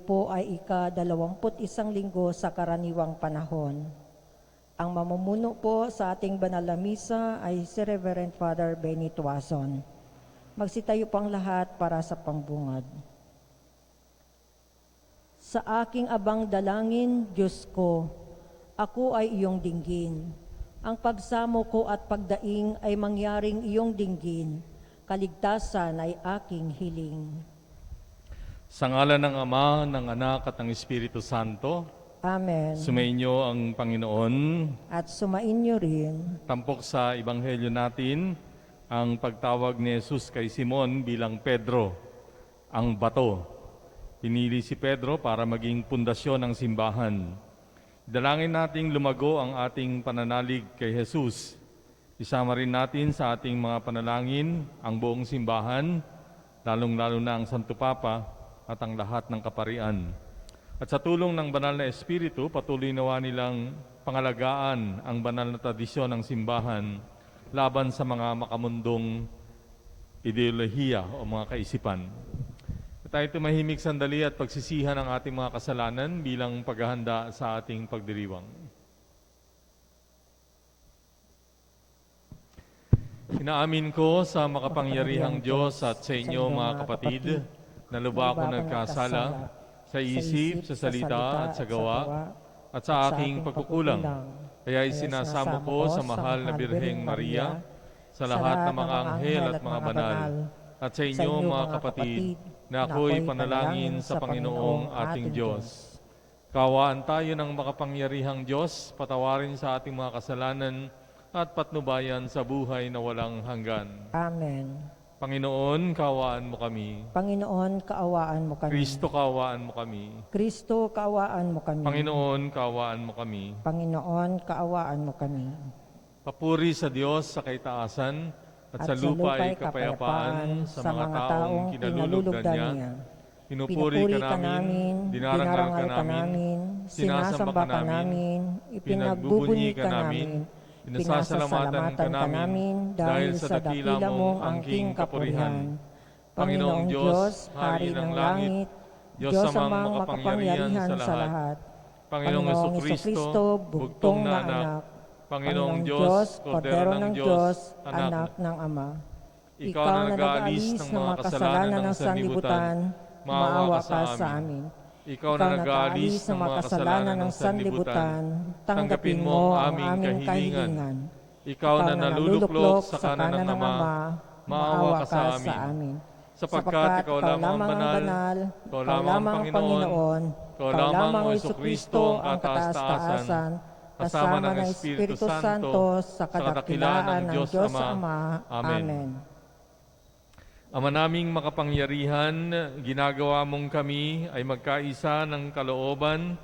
po ay ika-21 linggo sa karaniwang panahon. Ang mamumuno po sa ating banal na misa ay si Reverend Father Benny Tuason. Magsitayo po ang lahat para sa pangbungad. Sa aking abang dalangin, Diyos ko, ako ay iyong dinggin. Ang pagsamo ko at pagdaing ay mangyaring iyong dinggin. Kaligtasan ay aking hiling. Sa ngalan ng Ama, ng Anak at ng Espiritu Santo, Amen. sumainyo ang Panginoon. At sumainyo rin. Tampok sa Ebanghelyo natin, ang pagtawag ni Jesus kay Simon bilang Pedro, ang bato. Pinili si Pedro para maging pundasyon ng simbahan. Dalangin nating lumago ang ating pananalig kay Jesus. Isama rin natin sa ating mga panalangin ang buong simbahan, lalong-lalo na ang Santo Papa at ang lahat ng kaparian. At sa tulong ng banal na Espiritu, patuloy nawa nilang pangalagaan ang banal na tradisyon ng simbahan laban sa mga makamundong ideolohiya o mga kaisipan. Tayo tumahimik sandali at pagsisihan ang ating mga kasalanan bilang paghahanda sa ating pagdiriwang. Inaamin ko sa makapangyarihang Diyos at sa inyo mga kapatid, na lubha ako nagkasala sa isip, sa salita at sa gawa at sa aking pagkukulang. Kaya isinasamo ko sa mahal na Birheng Maria, sa lahat ng mga anghel at mga banal, at sa inyo mga kapatid, na ako'y panalangin sa Panginoong ating Diyos. Kawaan tayo ng makapangyarihang Diyos, patawarin sa ating mga kasalanan at patnubayan sa buhay na walang hanggan. Amen. Panginoon, kaawaan mo kami. Panginoon, kaawaan mo kami. Kristo, kaawaan mo kami. Kristo, kaawaan mo kami. Panginoon, kaawaan mo kami. Panginoon, kaawaan mo kami. Papuri sa Diyos sa kaitaasan at sa lupa ay kapayapaan sa mga taong kinalulugdan niya. Pinupuri ka namin, dinarangal ka namin, sinasamba ka namin, ipinagbubunyi ka namin, pinasasalamatan ka namin dahil sa dakila mong angking kapurihan. Panginoong Diyos, Hari ng langit, Diyos amang makapangyarihan sa lahat. Panginoong Jesucristo, bugtong na anak. Panginoong Diyos, Kordero ng Diyos, anak ng Ama. Ikaw na nag-aalis ng mga kasalanan ng sanlibutan, maawa ka sa amin. Ikaw na nag-aalis ng mga kasalanan ng sanlibutan, tanggapin mo ang aming kahilingan. Ikaw na naluluklok sa kanan ng Ama, maawa ka sa amin. Sapagkat ikaw lamang ang banal, ikaw lamang ang Panginoon, ikaw lamang ang Jesucristo ang kataas-taasan, kasama ng Espiritu Santo sa kadakilaan ng Diyos Ama. Amen. Ama naming makapangyarihan, ginagawa mong kami ay magkaisa ng kalooban.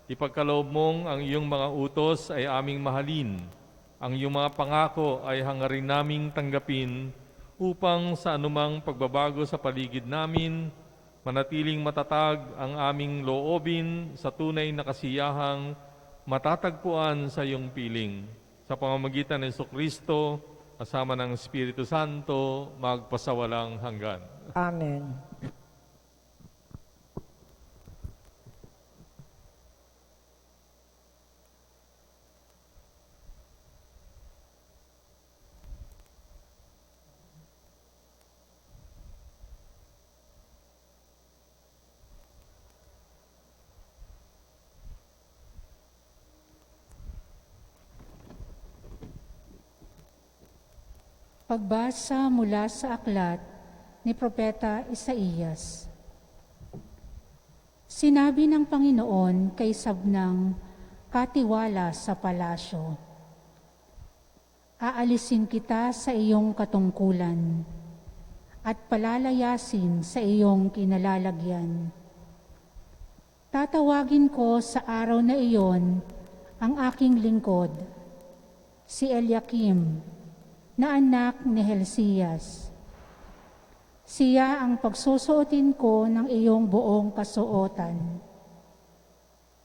Ipagkaloob mong ang iyong mga utos ay aming mahalin. Ang iyong mga pangako ay hangarin naming tanggapin upang sa anumang pagbabago sa paligid namin, manatiling matatag ang aming loobin sa tunay na kasiyahang matatagpuan sa iyong piling. Sa pamamagitan ng Jesucristo, kasama ng Espiritu Santo, magpasawalang hanggan. Amen. Pagbasa mula sa aklat ni Propeta Isaías. Sinabi ng Panginoon kay Sabnang katiwala sa palasyo, aalisin kita sa iyong katungkulan at palalayasin sa iyong kinalalagyan. Tatawagin ko sa araw na iyon ang aking lingkod, si Eliakim, na anak ni Hilcías. Siya ang pagsusuotin ko ng iyong buong kasuotan.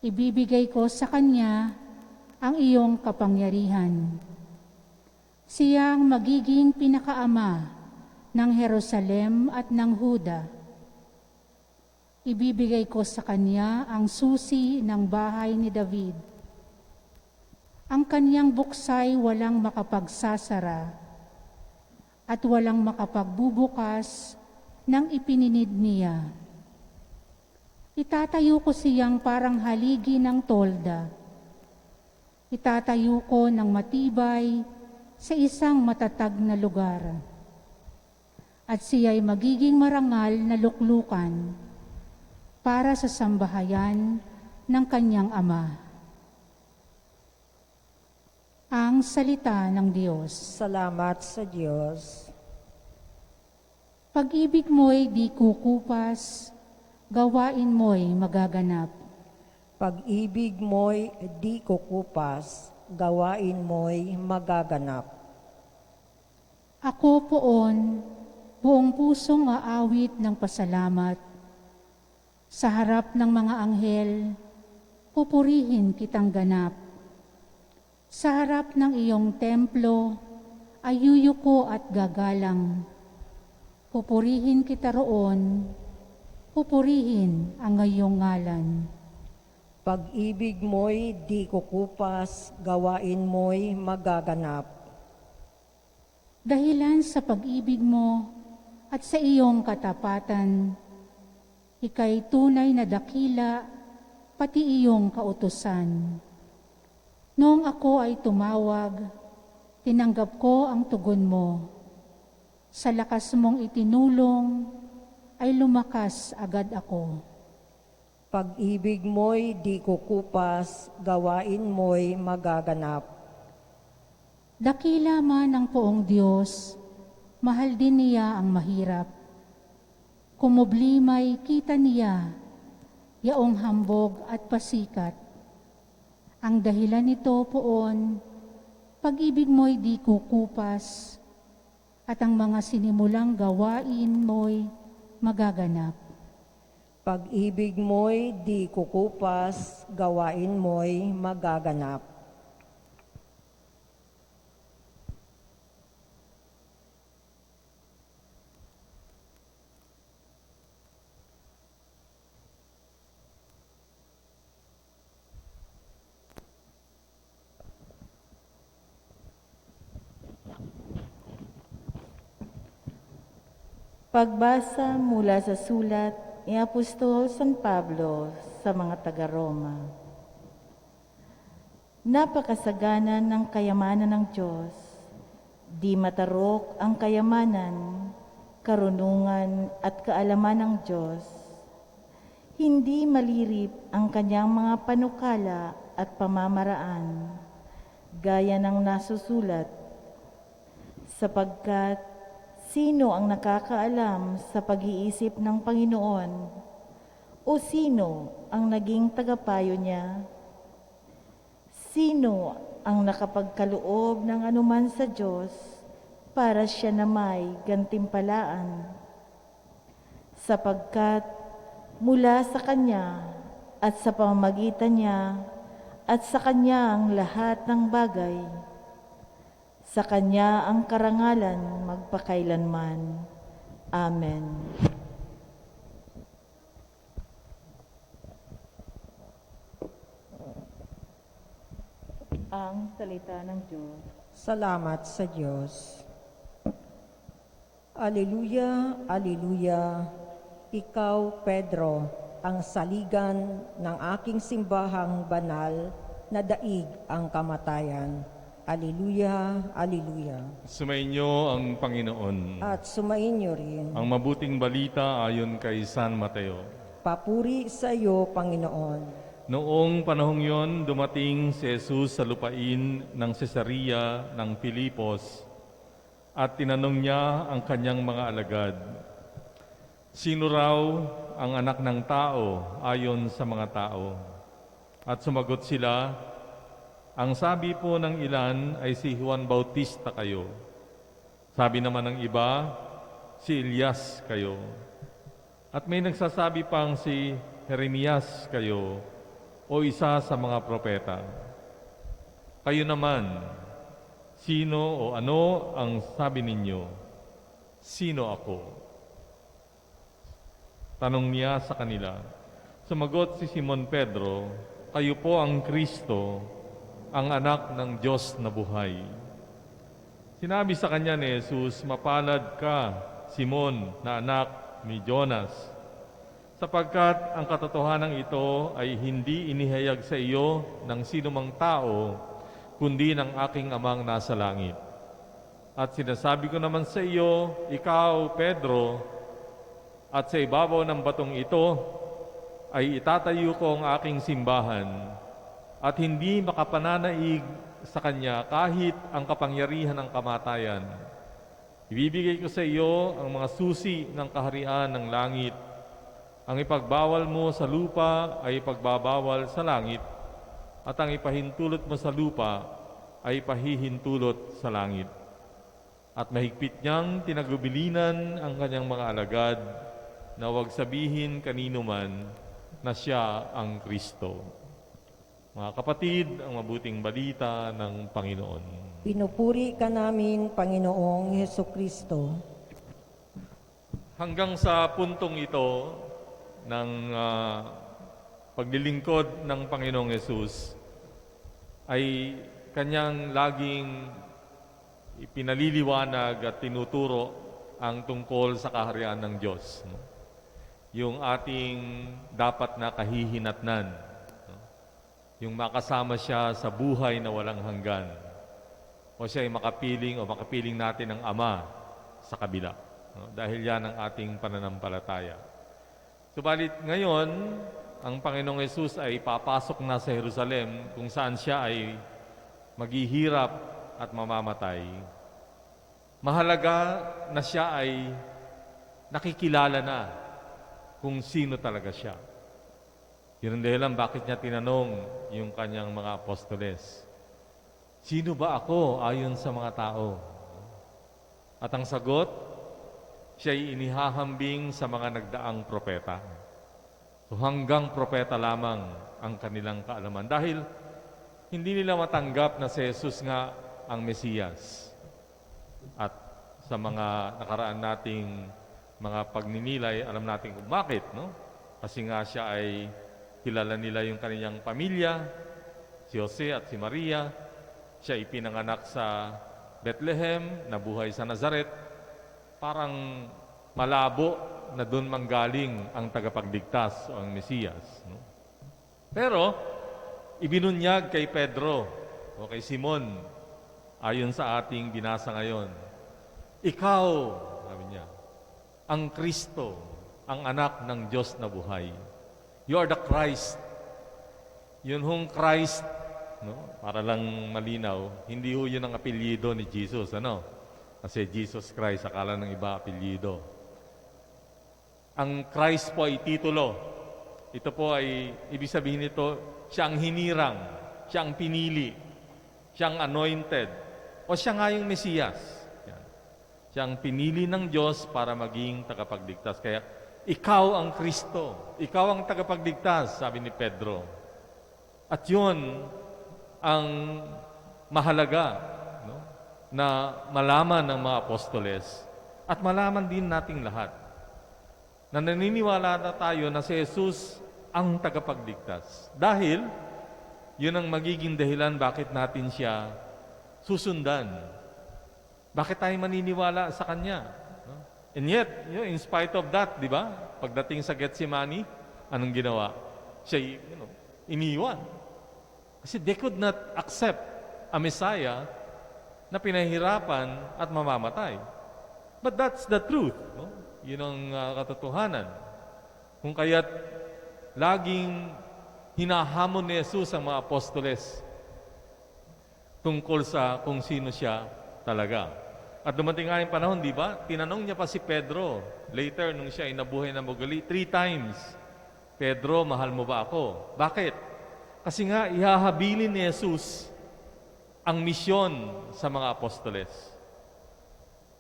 Ibibigay ko sa kanya ang iyong kapangyarihan. Siya ang magiging pinakaama ng Jerusalem at ng Huda. Ibibigay ko sa kanya ang susi ng bahay ni David. Ang kanyang buksay walang makapagsasara at walang makapagbubukas ng ipininid niya. Itatayo ko siyang parang haligi ng tolda. Itatayo ko ng matibay sa isang matatag na lugar. At siya'y magiging marangal na luklukan para sa sambahayan ng kanyang ama. Ang salita ng Diyos. Salamat sa Diyos. Pag-ibig mo'y di kukupas, gawain mo'y magaganap. Pag-ibig mo'y di kukupas, gawain mo'y magaganap. Ako poon, buong pusong aawit ng pasalamat. Sa harap ng mga anghel, pupurihin kitang ganap. Sa harap ng iyong templo, ay yuyuko at gagalang. Pupurihin kita roon, pupurihin ang iyong ngalan. Pag-ibig mo'y di kukupas, gawain mo'y magaganap. Dahilan sa pag-ibig mo at sa iyong katapatan, ika'y tunay na dakila, pati iyong kautusan. Noong ako ay tumawag, tinanggap ko ang tugon mo. Sa lakas mong itinulong, ay lumakas agad ako. Pag-ibig mo'y di kukupas, gawain mo'y magaganap. Dakila man ang poong Diyos, mahal din niya ang mahirap. Kumublimay kita niya, yaong hambog at pasikat. Ang dahilan nito poon, pag-ibig mo'y di kukupas, at ang mga sinimulang gawain mo'y magaganap. Pag-ibig mo'y di kukupas, gawain mo'y magaganap. Pagbasa mula sa sulat ni Apostol San Pablo sa mga taga-Roma. Napakasagana ng kayamanan ng Diyos, di matarok ang kayamanan, karunungan at kaalaman ng Diyos. Hindi malirip ang kanyang mga panukala at pamamaraan, gaya ng nasusulat, sapagkat sino ang nakakaalam sa pag-iisip ng Panginoon? O sino ang naging tagapayo niya? Sino ang nakapagkaloob ng anuman sa Diyos para siya na may gantimpalaan? Sapagkat mula sa Kanya at sa pamamagitan niya at sa Kanya ang lahat ng bagay, sa Kanya ang karangalan magpakailanman. Amen. Ang salita ng Diyos. Salamat sa Diyos. Aleluya, aleluya. Ikaw, Pedro, ang saligan ng aking simbahang banal na daig ang kamatayan. Aleluya, aleluya. Sumainyo ang Panginoon. At sumainyo rin. Ang mabuting balita ayon kay San Mateo. Papuri sa iyo, Panginoon. Noong panahong yon, dumating si Jesus sa lupain ng Cesarea ng Pilipos at tinanong niya ang kanyang mga alagad, sino raw ang anak ng tao ayon sa mga tao? At sumagot sila, ang sabi po ng ilan ay si Juan Bautista kayo. Sabi naman ng iba, si Elias kayo. At may nagsasabi pang si Jeremias kayo o isa sa mga propeta. Kayo naman, sino o ano ang sabi ninyo? Sino ako? Tanong niya sa kanila. Sumagot si Simon Pedro, "Kayo po ang Kristo, ang anak ng Diyos na buhay." Sinabi sa kanya ni Jesus, "Mapalad ka, Simon, na anak ni Jonas, sapagkat ang katotohanan ito ay hindi inihayag sa iyo ng sinumang tao, kundi ng aking amang nasa langit. At sinasabi ko naman sa iyo, ikaw, Pedro, at sa ibabaw ng batong ito ay itatayo ko ang aking simbahan, at hindi makapananaig sa kanya kahit ang kapangyarihan ng kamatayan. Ibibigay ko sa iyo ang mga susi ng kaharian ng langit. Ang ipagbawal mo sa lupa ay ipagbabawal sa langit, at ang ipahintulot mo sa lupa ay pahihintulot sa langit." At mahigpit niyang tinagubilinan ang kanyang mga alagad na huwag sabihin kanino man na siya ang Kristo. Mga kapatid, ang mabuting balita ng Panginoon. Pinupuri ka namin, Panginoong Hesukristo. Hanggang sa puntong ito ng paglilingkod ng Panginoong Yesus ay kanyang laging ipinaliliwanag at tinuturo ang tungkol sa kaharian ng Diyos. Yung ating dapat na kahihinatnan. Yung makasama siya sa buhay na walang hanggan. O siya ay makapiling natin ng Ama sa kabila. Dahil yan ang ating pananampalataya. Subalit ngayon, ang Panginoong Yesus ay papasok na sa Jerusalem kung saan siya ay maghihirap at mamamatay. Mahalaga na siya ay nakikilala na kung sino talaga siya. Yun ang dahilan bakit niya tinanong yung kanyang mga apostoles, "Sino ba ako ayon sa mga tao?" At ang sagot, siya'y inihahambing sa mga nagdaang propeta. So hanggang propeta lamang ang kanilang kaalaman. Dahil hindi nila matanggap na si Jesus nga ang Mesiyas. At sa mga nakaraan nating mga pagninilay, alam natin kung bakit, no? Kasi nga siya ay kilala nila yung kanyang pamilya, si Jose at si Maria. Siya ipinanganak sa Bethlehem, nabuhay sa Nazaret. Parang malabo na doon manggaling ang tagapagligtas o ang Mesiyas. No? Pero, ibinunyag kay Pedro o kay Simon, ayon sa ating binasa ngayon, "Ikaw," sabi niya, "ang Kristo, ang anak ng Diyos na buhay. You are the Christ." Yun hong Christ, no? Para lang malinaw, hindi ho yun ang apelyido ni Jesus, ano? Kasi Jesus Christ, akala ng iba apelyido. Ang Christ po ay titulo. Ito po ay, ibig sabihin nito, siya ang hinirang, siya ang pinili, siya ang anointed, o siya nga yung Mesiyas. Yan. Siya ang pinili ng Diyos para maging tagapagligtas. Kaya, ikaw ang Kristo, ikaw ang tagapagligtas, sabi ni Pedro. At yun ang mahalaga, no? Na malaman ng mga apostoles at malaman din nating lahat na naniniwala na tayo na si Jesus ang tagapagligtas. Dahil yun ang magiging dahilan bakit natin siya susundan. Bakit tayo maniniwala sa Kanya? And yet, in spite of that, di ba? Pagdating sa Getsemani, anong ginawa? Siya, iniwan. Kasi they could not accept a Messiah na pinahirapan at mamamatay. But that's the truth. No? Yun ang katotohanan. Kung kaya't laging hinahamon ni Jesus ang mga apostoles tungkol sa kung sino siya talaga. At dumating nga yung panahon, di ba? Tinanong niya pa si Pedro, later, nung siya ay nabuhay na mugali, 3 times, "Pedro, mahal mo ba ako?" Bakit? Kasi nga, ihahabilin ni Jesus ang misyon sa mga apostoles.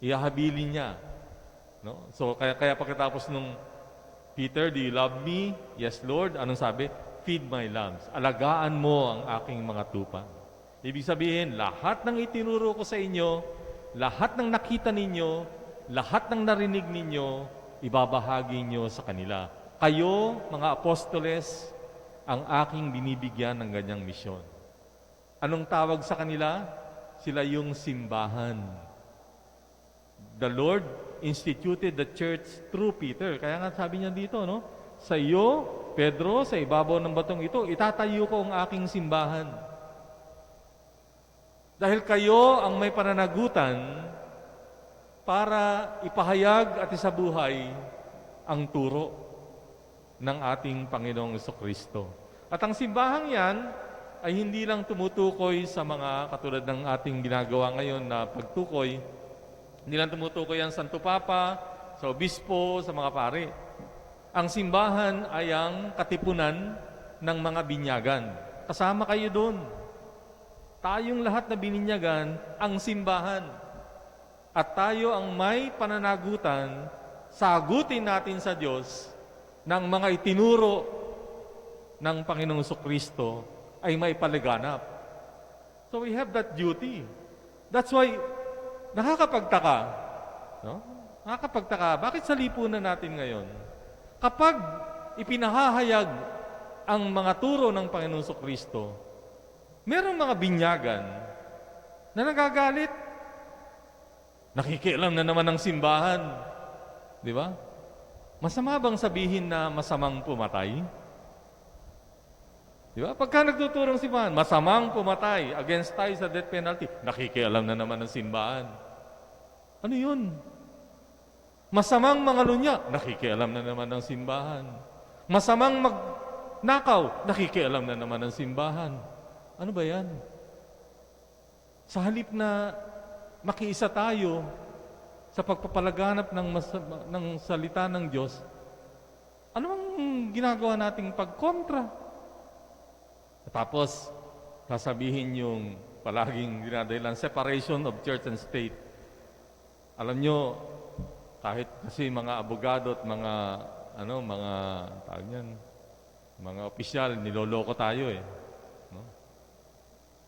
Ihahabilin niya. No? So, kaya pagkatapos nung, "Peter, do you love me?" "Yes, Lord." Anong sabi? "Feed my lambs." Alagaan mo ang aking mga tupa. Ibig sabihin, lahat ng itinuro ko sa inyo, lahat ng nakita ninyo, lahat ng narinig ninyo, ibabahagi nyo sa kanila. kayo, mga apostoles, ang aking binibigyan ng ganyang misyon. Anong tawag sa kanila? Sila yung simbahan. The Lord instituted the church through Peter. Kaya nga sabi niya dito, no? Sa iyo, Pedro, sa ibabaw ng batong ito, itatayo ko ang aking simbahan. Dahil kayo ang may pananagutan para ipahayag at isabuhay ang turo ng ating Panginoong Jesucristo. At ang simbahang yan ay hindi lang tumutukoy sa mga katulad ng ating ginagawa ngayon na pagtukoy. Hindi lang tumutukoy ang Santo Papa, sa Obispo, sa mga pare. Ang simbahan ay ang katipunan ng mga binyagan. Kasama kayo doon. Tayong lahat na bininyagan ang simbahan. At tayo ang may pananagutan, sagutin natin sa Diyos ng mga itinuro ng Panginoong Jesucristo ay may palaganap. So we have that duty. That's why nakakapagtaka. No? Nakakapagtaka. Bakit sa lipunan natin ngayon? Kapag ipinahahayag ang mga turo ng Panginoong Jesucristo, merong mga binyagan na nagagalit. Nakikialam na naman ng simbahan. Di ba? Masama bang sabihin na masamang pumatay? Di ba? Pagka nagtuturong simbahan, masamang pumatay, against tayo sa death penalty, nakikialam na naman ng simbahan. Ano yun? Masamang mangalunya, nakikialam na naman ng simbahan. Masamang magnakaw, nakikialam na naman ng simbahan. Ano ba yan? Sa halip na makiisa tayo sa pagpapalaganap ng salita ng Diyos, ano ang ginagawa nating pagkontra? Tapos, sasabihin yung palaging dinadahilan, separation of church and state. Alam nyo, kahit kasi mga abogado at mga tawag niyan, mga opisyal, niloloko tayo eh. No?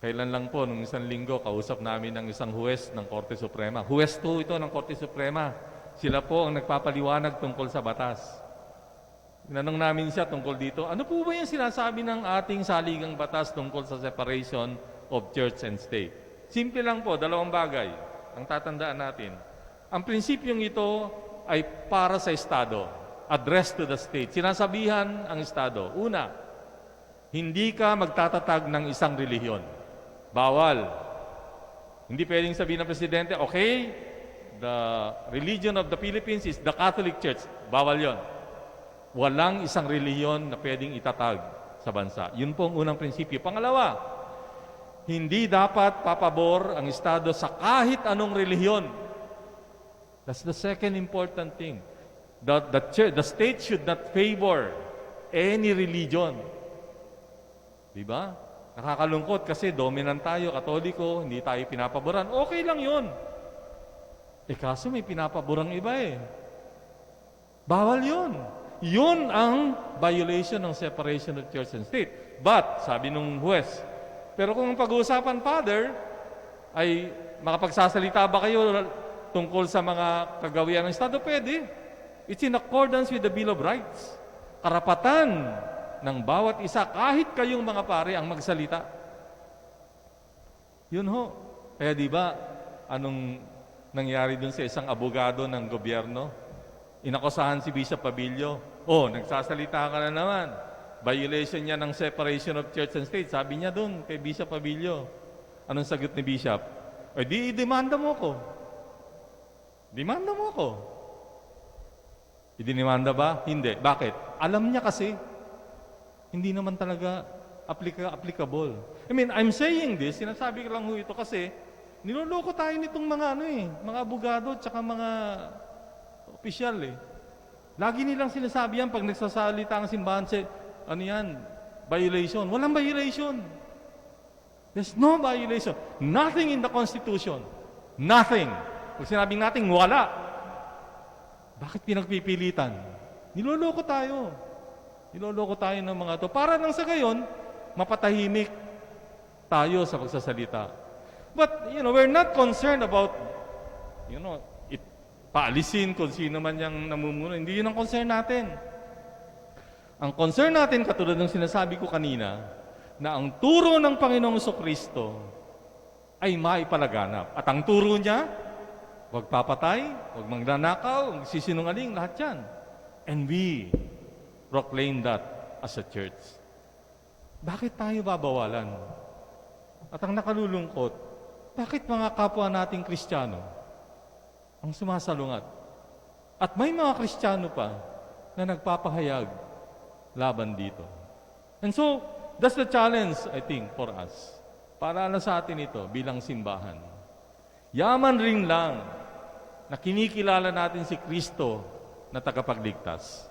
Kailan lang po, nung isang linggo, kausap namin ng isang huwes ng Korte Suprema. Huwes 2 ito ng Korte Suprema. Sila po ang nagpapaliwanag tungkol sa batas. Tinanong namin siya tungkol dito, ano po ba yung sinasabi ng ating saligang batas tungkol sa separation of church and state? Simple lang po, dalawang bagay ang tatandaan natin. Ang prinsipyong ito ay para sa Estado, addressed to the state. Sinasabihan ang Estado, una, hindi ka magtatatag ng isang relihiyon. Bawal. Hindi pwedeng sabihin ng Presidente, okay, the religion of the Philippines is the Catholic Church. Bawal yon. Walang isang relihiyon na pwedeng itatag sa bansa. Yun po ang unang prinsipyo. Pangalawa, hindi dapat papabor ang Estado sa kahit anong relihiyon. That's the second important thing. The state should not favor any religion. Diba? Nakakalungkot kasi dominant tayo, Katoliko, hindi tayo pinapaboran. Okay lang yun. Kaso may pinapaborang iba eh. Bawal yun. Yun ang violation ng separation of church and state. But, sabi nung huwes, pero kung ang pag-uusapan, Father, ay makapagsasalita ba kayo tungkol sa mga kagawian ng Estado? Pwede. It's in accordance with the Bill of Rights. Karapatan ng bawat isa, kahit kayong mga pare, ang magsalita. Yun ho. Kaya di ba, anong nangyari dun sa isang abogado ng gobyerno? Inakusahan si Bishop Pabilio. Nagsasalita ka na naman. Violation niya ng separation of church and state. Sabi niya dun kay Bishop Pabilio. Anong sagot ni Bishop? Demanda mo ko. Demanda mo ko. Idinimanda ba? Hindi. Bakit? Alam niya kasi. Hindi naman talaga applicable. I mean, I'm saying this, sinasabi ko lang ho ito kasi niloloko tayo nitong mga abogado at saka mga opisyal eh. Lagi nilang sinasabi yan pag nagsasalita ang simbahan, violation. Walang violation. There's no violation. Nothing in the Constitution. Nothing. Pag sinabing natin, wala. Bakit pinagpipilitan? Niloloko tayo. Niloloko tayo ng mga to. Para nang sa gayon, mapatahimik tayo sa pagsasalita. But, we're not concerned about, paalisin kung sino man yung namumuno. Hindi yun ang concern natin. Ang concern natin, katulad ng sinasabi ko kanina, na ang turo ng Panginoong Kristo ay maipalaganap. At ang turo niya, huwag papatay, huwag magnanakaw, huwag sisinungaling, lahat yan. And we proclaim that as a church. Bakit tayo babawalan? At ang nakalulungkot, bakit mga kapwa nating Kristiyano ang sumasalungat? At may mga Kristiyano pa na nagpapahayag laban dito. And so, that's the challenge, I think, for us. Para na sa atin ito bilang simbahan. Yaman rin lang na kinikilala natin si Kristo na tagapagligtas.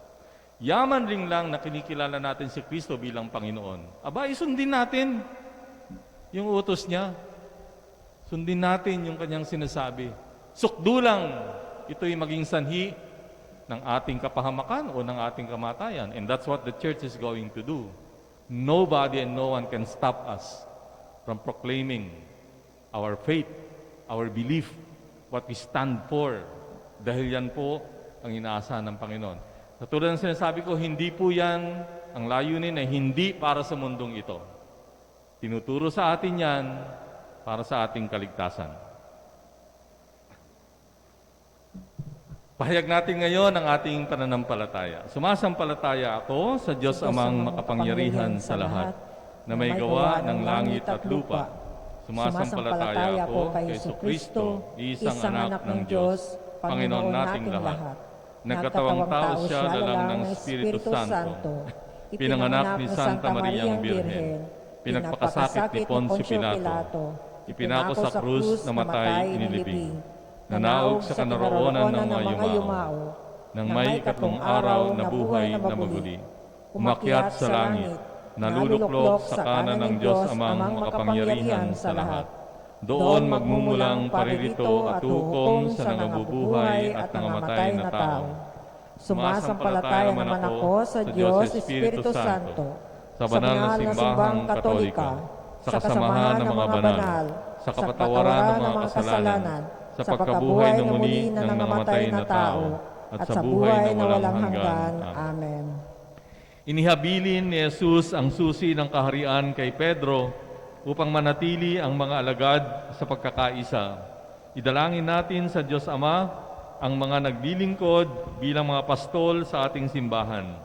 Yaman rin lang na kinikilala natin si Kristo bilang Panginoon. Aba, isundin natin yung utos niya. Sundin natin yung kanyang sinasabi. Sukdulang ito'y maging sanhi ng ating kapahamakan o ng ating kamatayan. And that's what the church is going to do. Nobody and no one can stop us from proclaiming our faith, our belief, what we stand for. Dahil yan po ang inaasahan ng Panginoon. Katulad ng sinasabi ko, hindi po yan, ang layunin ay hindi para sa mundong ito. Tinuturo sa atin yan para sa ating kaligtasan. Pahayag natin ngayon ang ating pananampalataya. Sumasampalataya ako sa Diyos Amang makapangyarihan sa lahat, na may gawa ng langit at lupa. Sumasampalataya ako kay Jesucristo, isang anak ng Diyos, Panginoon nating lahat. Nagkatawang tao siya lalang ng Espiritu Santo. Pinanganak ni Santa Mariang Birhen. Pinagpakasakit ni Poncio Pilato. Ipinako sa krus, namatay, inilibing. Nanaog sa kanaroonan ng mga yumao, nang may ikatlong araw na buhay na maguli. Umakyat sa langit, naluluklok sa kanan ng Diyos Amang makapangyarihan sa lahat. Doon magmumulang paririto at hukom sa nangabubuhay at nangamatay na tao. Sumasampalataya naman ako sa Diyos Espiritu Santo, sa banal na simbahang katolika, sa kasamahan ng mga banal, sa kapatawaran ng mga kasalanan, sa pagkabuhay ng muli ng nangamatay na tao, at sa buhay na walang hanggan. Amen. Inihabilin ni Jesus ang susi ng kaharian kay Pedro upang manatili ang mga alagad sa pagkakaisa. Idalangin natin sa Diyos Ama ang mga naglilingkod bilang mga pastol sa ating simbahan.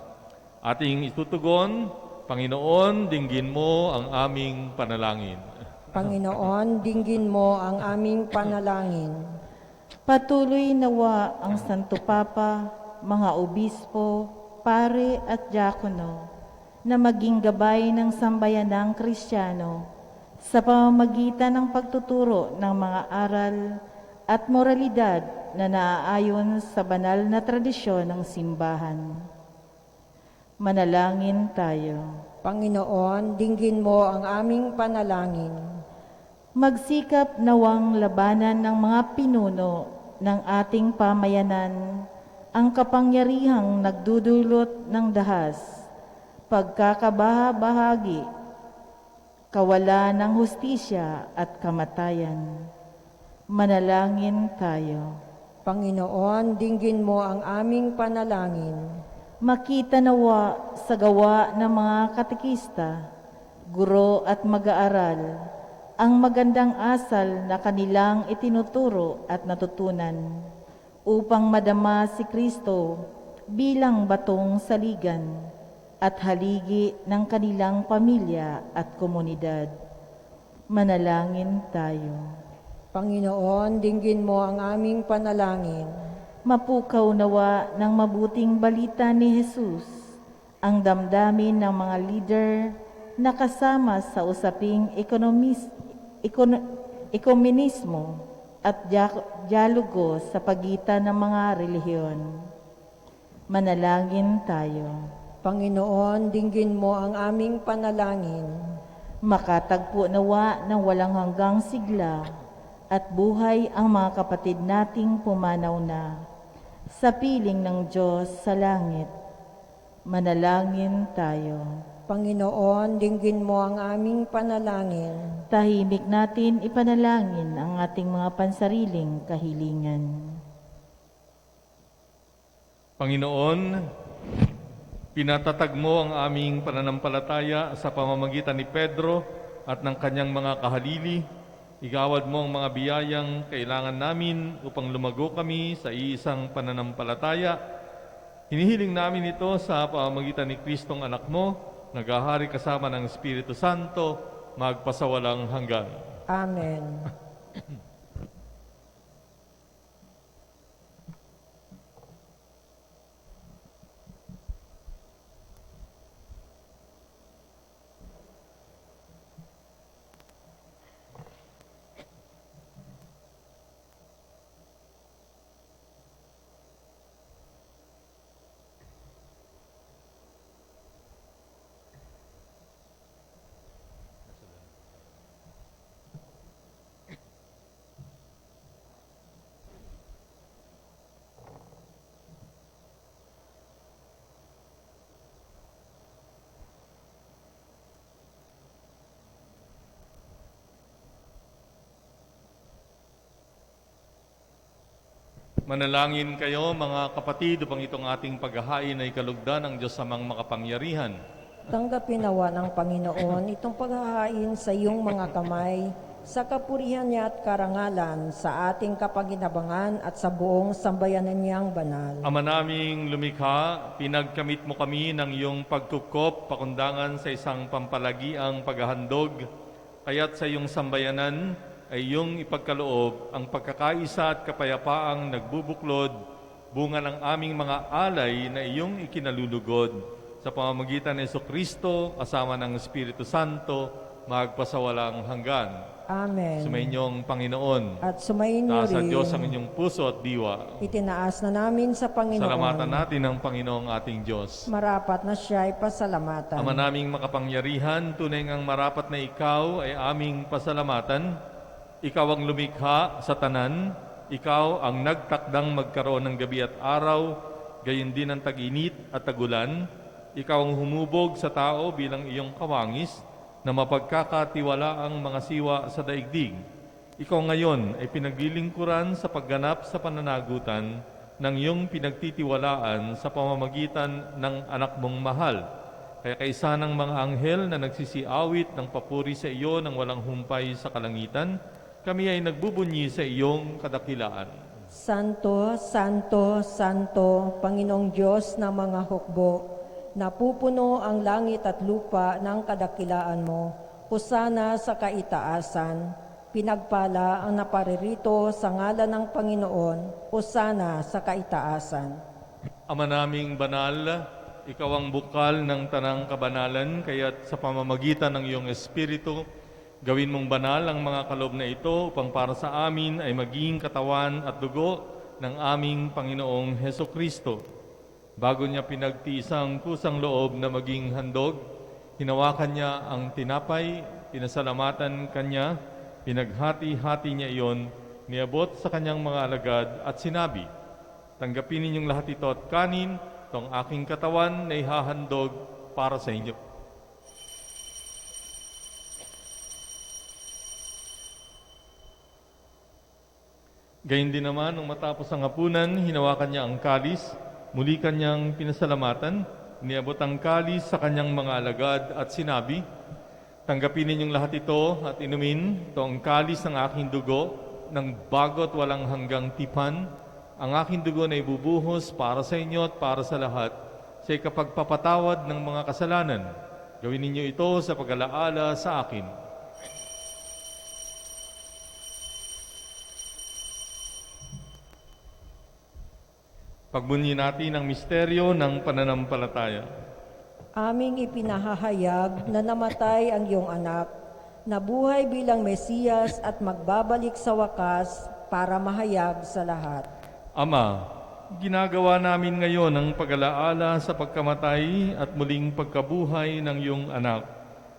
Ating itutugon, Panginoon, dinggin mo ang aming panalangin. Panginoon, dinggin mo ang aming panalangin. Patuloy nawa ang Santo Papa, mga obispo, pare at diakono na maging gabay ng sambayanang Kristiyano sa pamamagitan ng pagtuturo ng mga aral at moralidad na naaayon sa banal na tradisyon ng simbahan. Manalangin tayo. Panginoon, dinggin mo ang aming panalangin. Magsikap nawang labanan ng mga pinuno ng ating pamayanan ang kapangyarihang nagdudulot ng dahas, pagkakabaha-bahagi, kawalan ng hustisya at kamatayan. Manalangin tayo. Panginoon, dinggin mo ang aming panalangin. Makita nawa sa gawa ng mga katekista, guro at mag-aaral ang magandang asal na kanilang itinuturo at natutunan upang madama si Kristo bilang batong saligan at haligi ng kanilang pamilya at komunidad. Manalangin tayo. Panginoon, dinggin mo ang aming panalangin. Mapukaw nawa ng mabuting balita ni Jesus ang damdamin ng mga leader na kasama sa usaping ekumenismo at dialogo sa pagitan ng mga relihiyon. Manalangin tayo. Panginoon, dinggin mo ang aming panalangin. Makatagpo nawa ng walang hanggang sigla at buhay ang mga kapatid nating pumanaw na sa piling ng Diyos sa langit. Manalangin tayo. Panginoon, dinggin mo ang aming panalangin. Tahimik natin ipanalangin ang ating mga pansariling kahilingan. Panginoon, Pinatatag mo ang aming pananampalataya sa pamamagitan ni Pedro at ng kanyang mga kahalili. Igawad mo ang mga biyayang kailangan namin upang lumago kami sa iisang pananampalataya. Hinihiling namin ito sa pamamagitan ni Kristong anak mo, naghahari kasama ng Espiritu Santo, magpasawalang hanggan. Amen. Manalangin kayo mga kapatid upang itong ating paghahain ay kalugdan ng Diyos amang makapangyarihan. Tanggapin nawa ng Panginoon itong paghahain sa iyong mga kamay, sa kapurihan niya at karangalan, sa ating kapaginabangan at sa buong sambayanan niyang banal. Ama naming lumikha, pinagkamit mo kami ng iyong pagkukop, pakundangan sa isang pampalagiang paghahandog, kaya't sa iyong sambayanan ay iyong ipagkaloob ang pagkakaisa at kapayapaang nagbubuklod, bunga ng aming mga alay na iyong ikinalulugod. Sa pamamagitan ni Jesucristo, kasama ng Espiritu Santo, magpasawalang hanggan. Amen. Sumainyong Panginoon. At sumayin niyo Taas sa rin. Diyos ang inyong puso at diwa. Itinaas na namin sa Panginoon. Salamatan natin ang Panginoong ating Diyos. Marapat na siya ay pasalamatan. Ama naming makapangyarihan, tunay ngang marapat na ikaw ay aming pasalamatan. Ikaw ang lumikha sa tanan, ikaw ang nagtakdang magkaroon ng gabi at araw, gayon din ang tag-init at tagulan. Ikaw ang humubog sa tao bilang iyong kawangis na mapagkakatiwala ang mga siwa sa daigdig. Ikaw ngayon ay pinaglilingkuran sa pagganap sa pananagutan ng iyong pinagtitiwalaan sa pamamagitan ng anak mong mahal. Kaya kaisa ng mga anghel na nagsisiawit ng papuri sa iyo ng walang humpay sa kalangitan, kami ay nagbubunyi sa iyong kadakilaan. Santo, Santo, Santo, Panginoong Diyos ng mga hukbo, napupuno ang langit at lupa ng kadakilaan mo. Hosana sa kaitaasan, pinagpala ang naparirito sa ngalan ng Panginoon. Hosana sa kaitaasan. Ama naming banal, ikaw ang bukal ng tanang kabanalan, kaya't sa pamamagitan ng iyong Espiritu, gawin mong banal ang mga kaloob na ito upang para sa amin ay maging katawan at dugo ng aming Panginoong Hesukristo. Bago niya pinagtiisang kusang loob na maging handog, hinawakan niya ang tinapay, pinasalamatan kanya, pinaghati-hati niya iyon, niabot sa kanyang mga alagad at sinabi, "Tanggapin ninyong lahat ito at kanin, itong aking katawan na ihahandog para sa inyo." Gayun din naman, nung matapos ang hapunan, hinawakan niya ang kalis, muli kanyang pinasalamatan, niabot ang kalis sa kanyang mga alagad at sinabi, "Tanggapin ninyong lahat ito at inumin, ito ang kalis ng aking dugo, ng bago at walang hanggang tipan. Ang aking dugo na ibubuhos para sa inyo at para sa lahat, sa ikapagpapatawad ng mga kasalanan. Gawin ninyo ito sa pag-alaala sa akin." Pagbunyi natin ang misteryo ng pananampalataya. Aming ipinahahayag na namatay ang iyong anak, nabuhay bilang Mesiyas at magbabalik sa wakas para mahayag sa lahat. Ama, ginagawa namin ngayon ang pag-alaala sa pagkamatay at muling pagkabuhay ng iyong anak.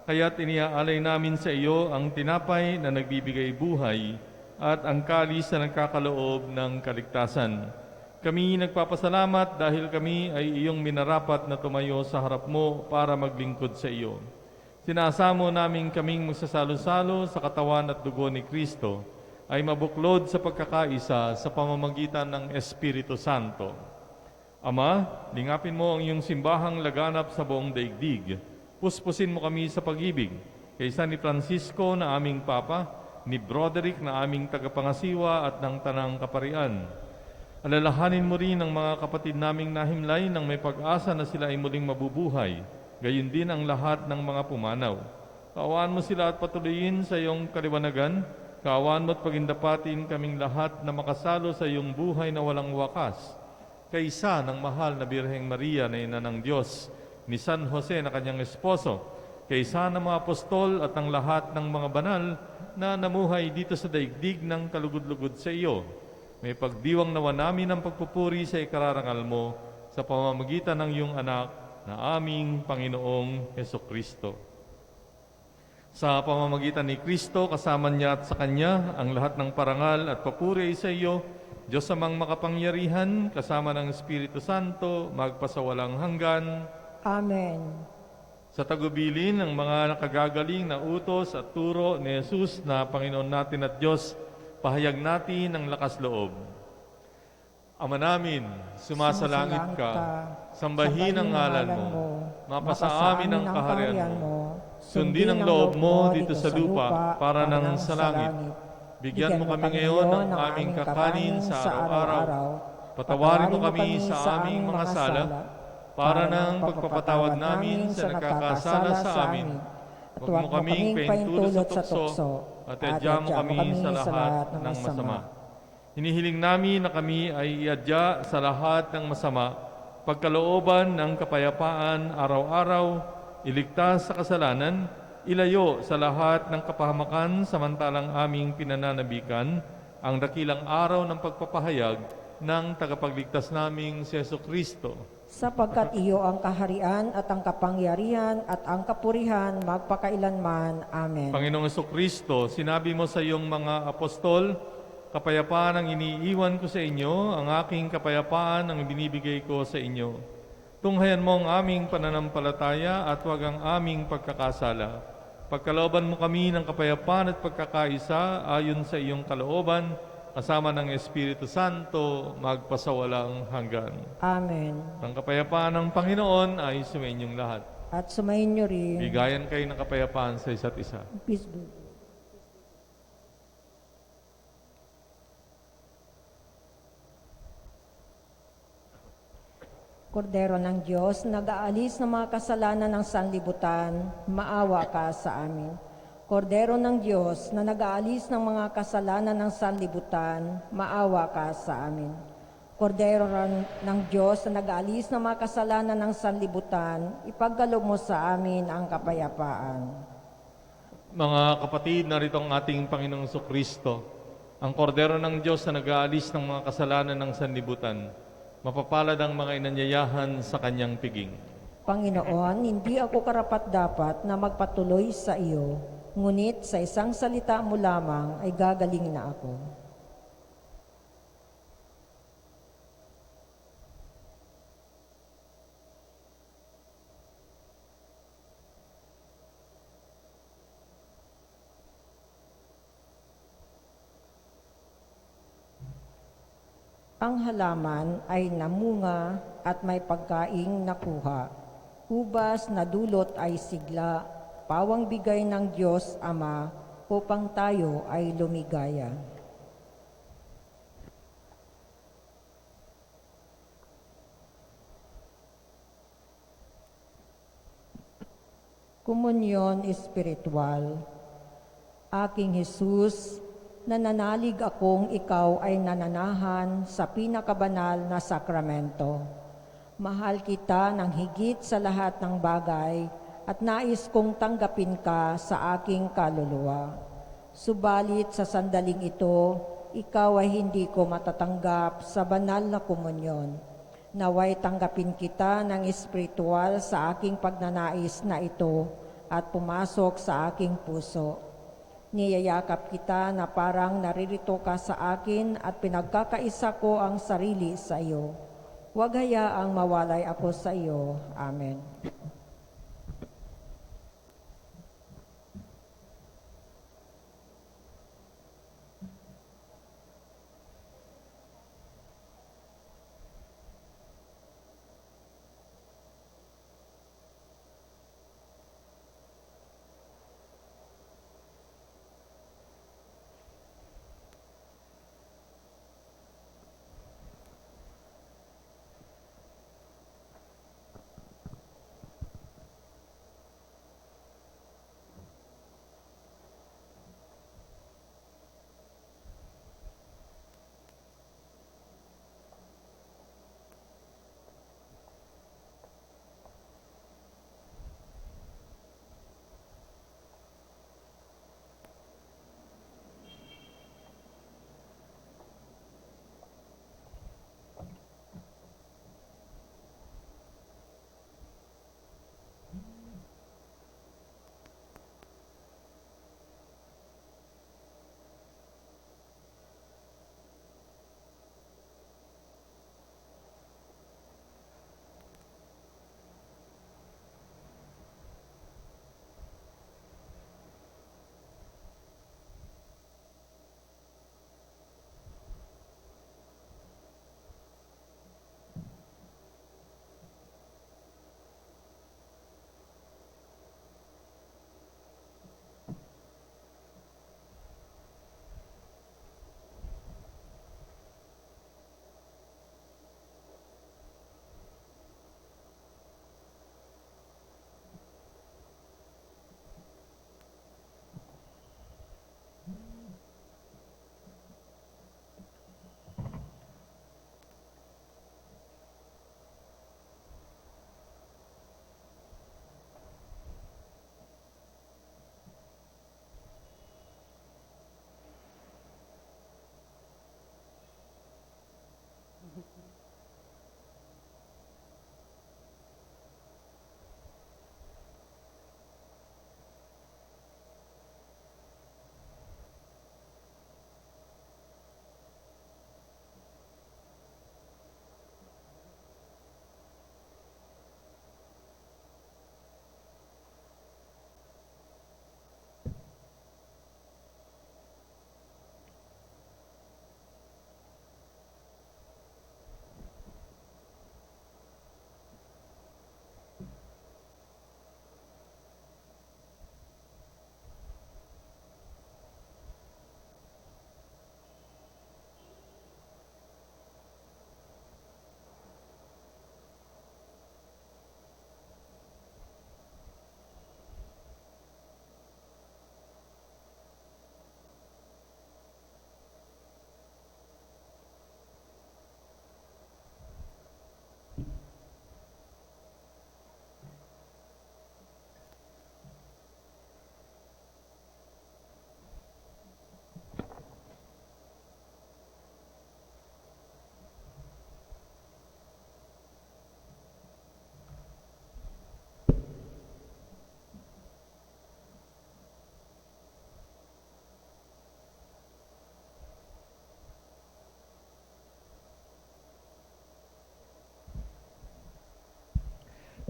Kaya't iniaalay namin sa iyo ang tinapay na nagbibigay buhay at ang kalis na nagkakaloob ng kaligtasan. Kami nagpapasalamat dahil kami ay iyong minarapat na tumayo sa harap mo para maglingkod sa iyo. Sinasamo namin kaming magsasalo-salo sa katawan at dugo ni Kristo ay mabuklod sa pagkakaisa sa pamamagitan ng Espiritu Santo. Ama, lingapin mo ang iyong simbahang laganap sa buong daigdig. Puspusin mo kami sa pag-ibig. Kaysa ni Francisco na aming Papa, ni Broderick na aming tagapangasiwa at ng Tanang Kaparian. Alalahanin mo rin ang mga kapatid naming nahimlay nang may pag-asa na sila ay muling mabubuhay. Gayon din ang lahat ng mga pumanaw. Kaawaan mo sila at patuloyin sa iyong kaliwanagan. Kaawaan mo at pagindapatin kaming lahat na makasalo sa iyong buhay na walang wakas. Kaysa ng mahal na Birheng Maria na ina ng Diyos, ni San Jose na kanyang esposo, kaysa ng mga apostol at ang lahat ng mga banal na namuhay dito sa daigdig ng kalugod-lugod sa iyo. May pagdiwang nawa namin ang pagpupuri sa ikararangal mo sa pamamagitan ng iyong anak na aming Panginoong Hesukristo. Sa pamamagitan ni Kristo, kasama niya at sa Kanya, ang lahat ng parangal at papuri ay sa iyo, Diyos amang makapangyarihan, kasama ng Espiritu Santo, magpasawalang hanggan. Amen. Sa tagubilin ng mga nakagagaling na utos at turo ni Jesus na Panginoon natin at Diyos, pahayag natin ang lakas loob. Ama namin, sumasalangit ka, sambahin ang ngalan mo, mapasa amin ang kaharian mo, sundin ang loob mo dito sa lupa para nang sa langit. Bigyan mo kami ngayon ng aming kakanin sa araw-araw. Patawarin mo kami sa aming mga sala, para ng pagpapatawad namin sa nakakasala sa amin. Huwag mo kaming paintulot sa tukso, at adya mo kami sa lahat ng masama. Hinihiling namin na kami ay iadya sa lahat ng masama, pagkalooban ng kapayapaan araw-araw, iligtas sa kasalanan, ilayo sa lahat ng kapahamakan samantalang aming pinananabikan ang dakilang araw ng pagpapahayag ng tagapagligtas naming si Jesucristo. Sapagkat iyo ang kaharian at ang kapangyarihan at ang kapurihan magpakailanman. Amen. Panginoong Jesucristo, sinabi mo sa iyong mga apostol, kapayapaan ang iniiwan ko sa inyo, ang aking kapayapaan ang binibigay ko sa inyo. Tunghayan mo ang aming pananampalataya at huwag ang aming pagkakasala. Pagkalooban mo kami ng kapayapaan at pagkakaisa ayon sa iyong kalooban, kasama ng Espiritu Santo, magpasawalang hanggan. Amen. Ang kapayapaan ng Panginoon ay sumainyong lahat. At sumayin niyo rin. Bigayan kayo ng kapayapaan sa isa't isa. Peace be. Kordero ng Diyos, nag-aalis ng mga kasalanan ng sanlibutan, maawa ka sa amin. Kordero ng Diyos, na nag-aalis ng mga kasalanan ng sanlibutan, maawa ka sa amin. Kordero ng Diyos, na nag-aalis ng mga kasalanan ng sanlibutan, ipagkaloob mo sa amin ang kapayapaan. Mga kapatid, narito ang ating Panginoong Jesucristo, ang kordero ng Diyos na nag-aalis ng mga kasalanan ng sanlibutan. Mapapalad ang mga inanyayahan sa kanyang piging. Panginoon, hindi ako karapat-dapat na magpatuloy sa iyo, ngunit sa isang salita mo lamang ay gagaling na ako. Ang halaman ay namunga at may pagkaing nakuha. Ubas na dulot ay sigla, pawang bigay ng Diyos Ama upang tayo ay lumigaya. Komunyon Espiritual. Aking Jesus, nananalig akong ikaw ay nananahan sa pinakabanal na sakramento. Mahal kita ng higit sa lahat ng bagay at nais kong tanggapin ka sa aking kaluluwa. Subalit sa sandaling ito, ikaw ay hindi ko matatanggap sa banal na komunyon. Naway tanggapin kita ng espiritual sa aking pagnanais na ito at pumasok sa aking puso. Niyayakap kita na parang naririto ka sa akin at pinagkakaisa ko ang sarili sa iyo. Huwag hayaang mawalay ako sa iyo. Amen.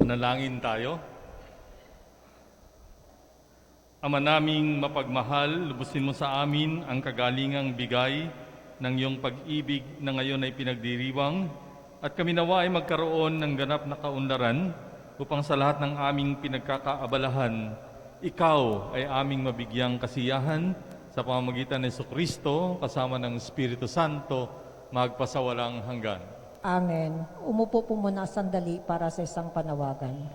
Manalangin tayo. Ama naming mapagmahal, lubusin mo sa amin ang kagalingang bigay ng iyong pag-ibig na ngayon ay pinagdiriwang at kami nawa ay magkaroon ng ganap na kaunlaran upang sa lahat ng aming pinagkakaabalahan, ikaw ay aming mabigyang kasiyahan sa pamamagitan ng Jesucristo kasama ng Espiritu Santo magpasawalang hanggan. Amen. Umupo po muna sandali para sa isang panawagan.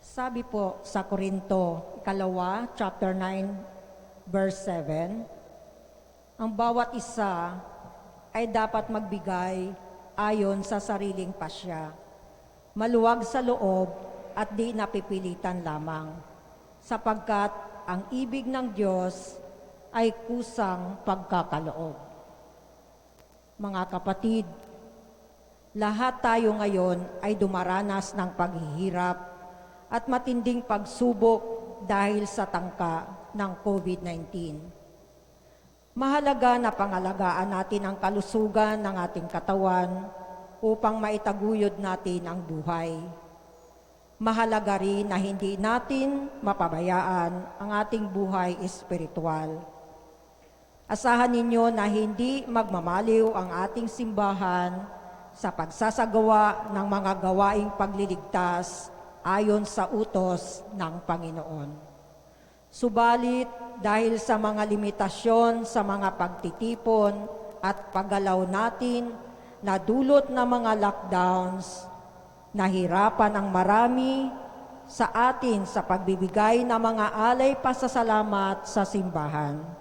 Sabi po sa Korinto, chapter 9, verse 7, ang bawat isa ay dapat magbigay ayon sa sariling pasya, maluwag sa loob at di napipilitan lamang, sapagkat ang ibig ng Diyos ay kusang pagkakaloob. Mga kapatid, lahat tayo ngayon ay dumaranas ng paghihirap at matinding pagsubok dahil sa tangka ng COVID-19. Mahalaga na pangalagaan natin ang kalusugan ng ating katawan upang maitaguyod natin ang buhay. Mahalaga rin na hindi natin mapabayaan ang ating buhay espiritual. Asahan ninyo na hindi magmamaliw ang ating simbahan sa pagsasagawa ng mga gawaing pagliligtas ayon sa utos ng Panginoon. Subalit, dahil sa mga limitasyon sa mga pagtitipon at paggalaw natin na dulot ng mga lockdowns, nahirapan ang marami sa atin sa pagbibigay ng mga alay pasasalamat sa simbahan.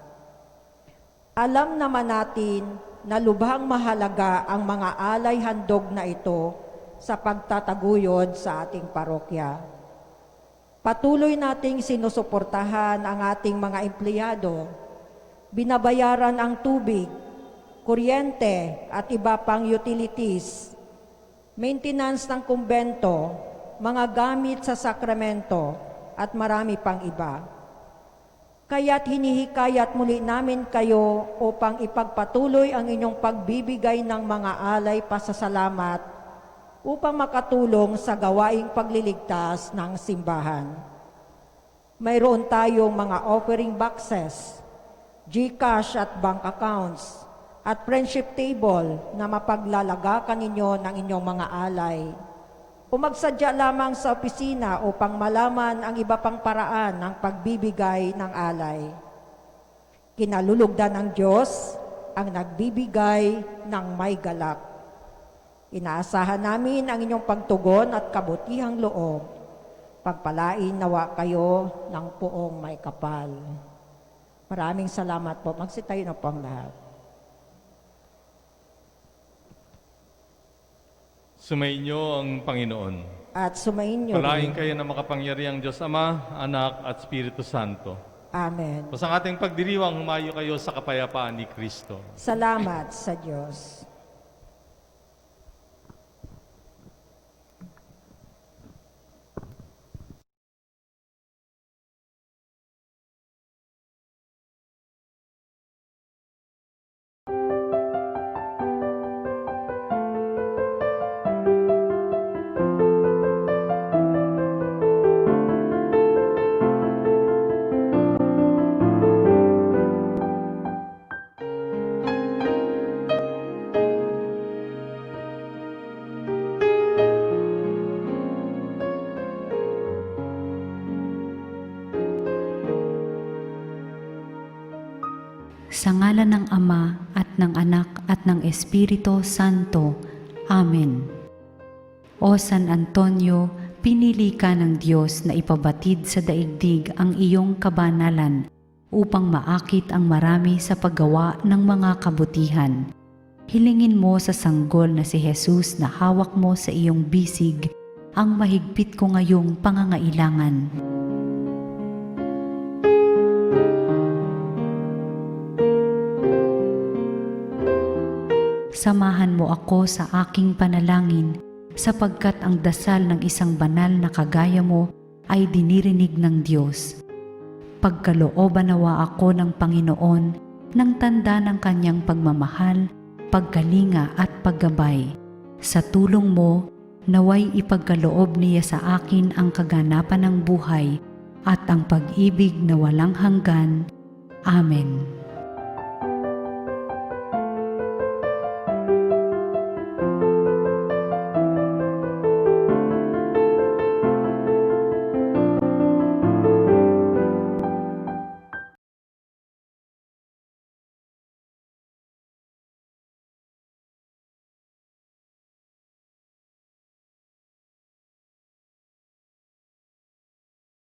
Alam naman natin na lubhang mahalaga ang mga alay handog na ito sa pagtataguyod sa ating parokya. Patuloy nating sinusuportahan ang ating mga empleyado, binabayaran ang tubig, kuryente at iba pang utilities, maintenance ng kumbento, mga gamit sa sakramento at marami pang iba. Kaya't hinihikayat muli namin kayo upang ipagpatuloy ang inyong pagbibigay ng mga alay pasasalamat upang makatulong sa gawaing pagliligtas ng simbahan. Mayroon tayong mga offering boxes, GCash at bank accounts, at friendship table na mapaglalagakan ninyo ng inyong mga alay. O magsadya lamang sa opisina upang malaman ang iba pang paraan ng pagbibigay ng alay. Kinalulugdan ng Diyos ang nagbibigay ng may galak. Inaasahan namin ang inyong pagtugon at kabutihang loob. Pagpalain nawa kayo ng poong may kapal. Maraming salamat po. Magsitayo na po ang lahat. Sumainyo ang Panginoon. At sumainyo Palain rin. kayo ng makapangyarihang Diyos Ama, Anak at Espiritu Santo. Amen. Sa ating pagdiriwang, humayo kayo sa kapayapaan ni Kristo. Salamat sa Diyos. Sa ngalan ng Ama at ng Anak at ng Espiritu Santo. Amen. O San Antonio, pinili ka ng Diyos na ipabatid sa daigdig ang iyong kabanalan upang maakit ang marami sa paggawa ng mga kabutihan. Hilingin mo sa sanggol na si Jesus na hawak mo sa iyong bisig ang mahigpit ko ngayong pangangailangan. Samahan mo ako sa aking panalangin sapagkat ang dasal ng isang banal na kagaya mo ay dinirinig ng Diyos. Pagkalooban nawa ako ng Panginoon ng tanda ng kanyang pagmamahal pagkalinga at paggabay. Sa tulong mo, naway ipagkaloob niya sa akin ang kaganapan ng buhay at ang pag-ibig na walang hanggan. Amen.